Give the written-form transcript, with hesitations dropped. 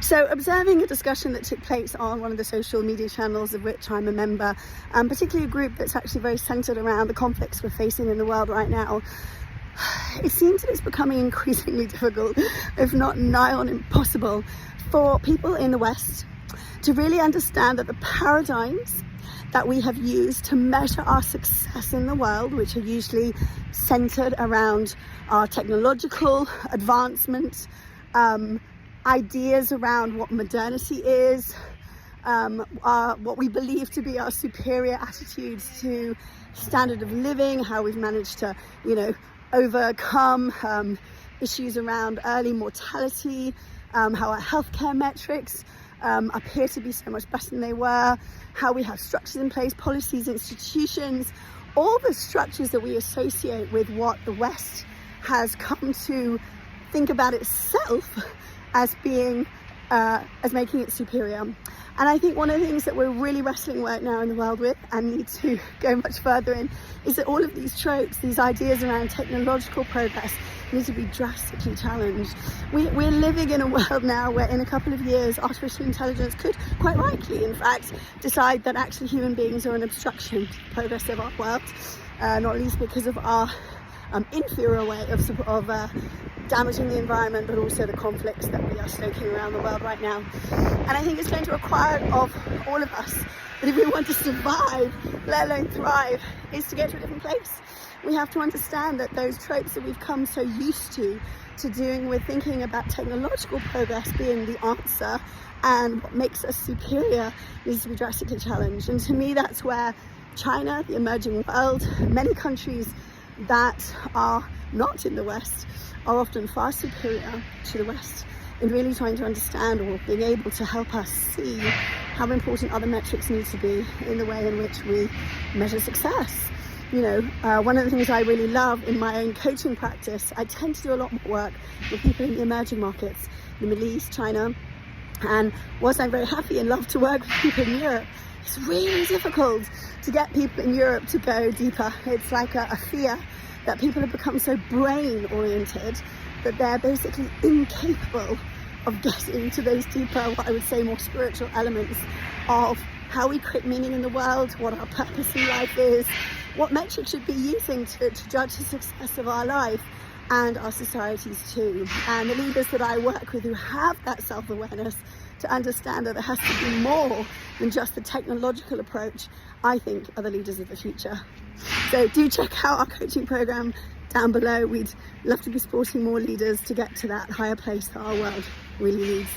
So observing a discussion that took place on one of the social media channels of which I'm a member, particularly a group that's actually very centered around the conflicts we're facing in the world right now, it seems that it's becoming increasingly difficult, if not nigh on impossible, for people in the West to really understand that the paradigms that we have used to measure our success in the world, which are usually centered around our technological advancement, ideas around what modernity is, what we believe to be our superior attitudes to standard of living, how we've managed to, overcome issues around early mortality, how our healthcare metrics appear to be so much better than they were, how we have structures in place, policies, institutions, all the structures that we associate with what the West has come to think about itself as being, as making it superior. And I think one of the things that we're really wrestling right now in the world with, and need to go much further in, is that all of these tropes, these ideas around technological progress, need to be drastically challenged. We're living in a world now where in a couple of years artificial intelligence could quite likely, in fact, decide that actually human beings are an obstruction to the progress of our world, not least because of our inferior way of damaging the environment, but also the conflicts that we are stoking around the world right now. And I think it's going to require of all of us that if we want to survive, let alone thrive, is to get to a different place. We have to understand that those tropes that we've come so used to doing with thinking about technological progress being the answer and what makes us superior needs to be drastically challenged. And to me, that's where China, the emerging world, many countries that are not in the West are often far superior to the West in really trying to understand or being able to help us see how important other metrics need to be in the way in which we measure success. One of the things I really love in my own coaching practice, I tend to do a lot more work with people in the emerging markets, the Middle East, China, and whilst I'm very happy and love to work with people in Europe, it's really difficult to get people in Europe to go deeper. It's like a fear that people have become so brain oriented that they're basically incapable of getting to those deeper, what I would say more spiritual elements of how we create meaning in the world, what our purpose in life is, what metrics should be using to judge the success of our life and our societies too. And the leaders that I work with who have that self-awareness to understand that there has to be more than just the technological approach, I think are the leaders of the future. So do check out our coaching program down below. We'd love to be supporting more leaders to get to that higher place that our world really needs.